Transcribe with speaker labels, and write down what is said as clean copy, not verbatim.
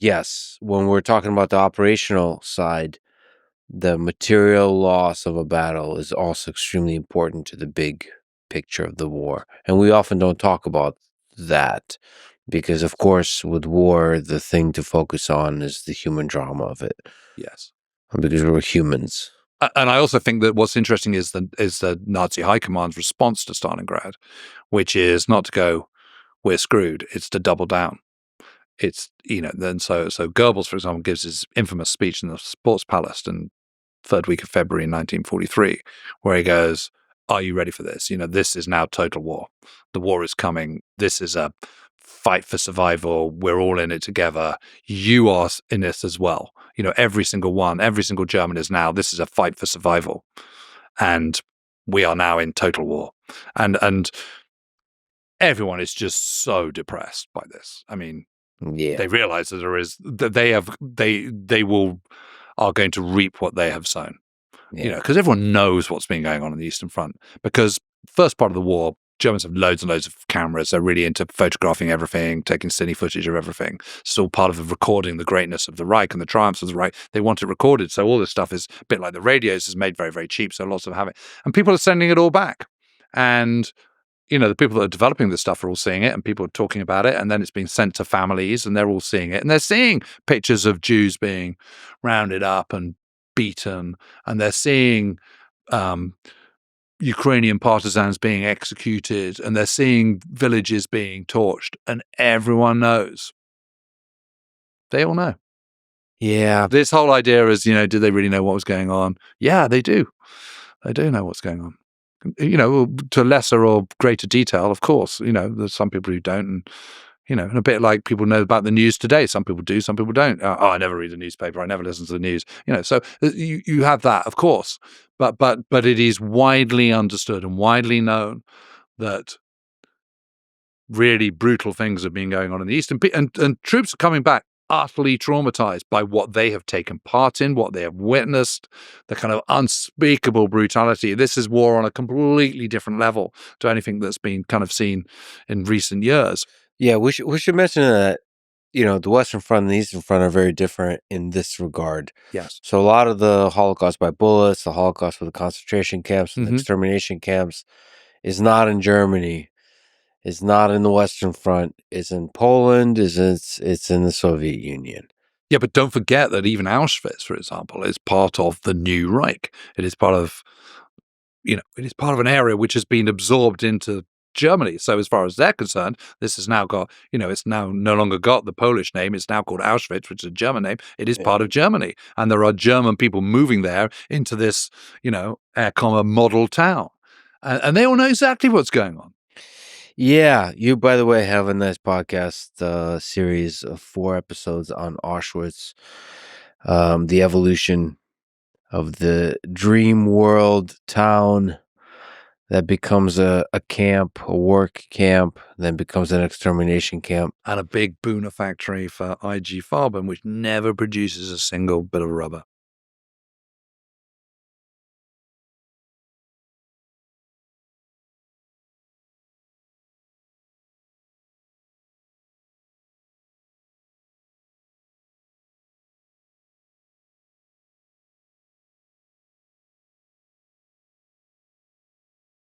Speaker 1: yes, when we're talking about the operational side, the material loss of a battle is also extremely important to the big picture of the war. And we often don't talk about that because, of course, with war, the thing to focus on is the human drama of it.
Speaker 2: Yes.
Speaker 1: Because we're humans.
Speaker 2: And I also think that what's interesting is the Nazi High Command's response to Stalingrad, which is not to go, we're screwed. It's to double down. It's, then so Goebbels, for example, gives his infamous speech in the Sports Palace in third week of February in 1943, where he goes, are you ready for this? This is now total war. The war is coming. This is a fight for survival. We're all in it together. You are in this as well. Every single one, every single German is now, this is a fight for survival. And we are now in total war. And everyone is just so depressed by this. I mean, they realize that they are going to reap what they have sown. Because everyone knows what's been going on the Eastern Front. Because first part of the war, Germans have loads and loads of cameras. They're really into photographing everything, taking cine footage of everything. It's all part of recording the greatness of the Reich and the triumphs of the Reich. They want it recorded. So all this stuff is a bit like the radios, is made very, very cheap. So lots of have it. And people are sending it all back. And the people that are developing this stuff are all seeing it, and people are talking about it, and then it's being sent to families, and they're all seeing it. And they're seeing pictures of Jews being rounded up and beaten, and they're seeing Ukrainian partisans being executed, and they're seeing villages being torched, and everyone knows. They all know.
Speaker 1: Yeah.
Speaker 2: This whole idea is, did they really know what was going on? Yeah, they do. They do know what's going on. To lesser or greater detail, of course. There's some people who don't, and a bit like people know about the news today. Some people do, some people don't. I never read the newspaper. I never listen to the news. So you have that, of course. But it is widely understood and widely known that really brutal things have been going on in the East, and troops are coming back utterly traumatized by what they have taken part in, what they have witnessed, the kind of unspeakable brutality. This is war on a completely different level to anything that's been kind of seen in recent years.
Speaker 1: Yeah, we should mention that, the Western Front and the Eastern Front are very different in this regard.
Speaker 2: Yes.
Speaker 1: So a lot of the Holocaust by bullets, the Holocaust with the concentration camps and the extermination camps is not in Germany. It's not in the Western Front. It's in Poland. It's in the Soviet Union.
Speaker 2: Yeah, but don't forget that even Auschwitz, for example, is part of the new Reich. It is part of, it is part of an area which has been absorbed into Germany. So as far as they're concerned, this has now got, it's now no longer got the Polish name. It's now called Auschwitz, which is a German name. It is part of Germany. And there are German people moving there into this, Air Comma model town. And they all know exactly what's going on.
Speaker 1: Yeah, you, by the way, have a nice podcast series of 4 episodes on Auschwitz, the evolution of the dream world town that becomes a camp, a work camp, then becomes an extermination camp.
Speaker 2: And a big Buna factory for IG Farben, which never produces a single bit of rubber.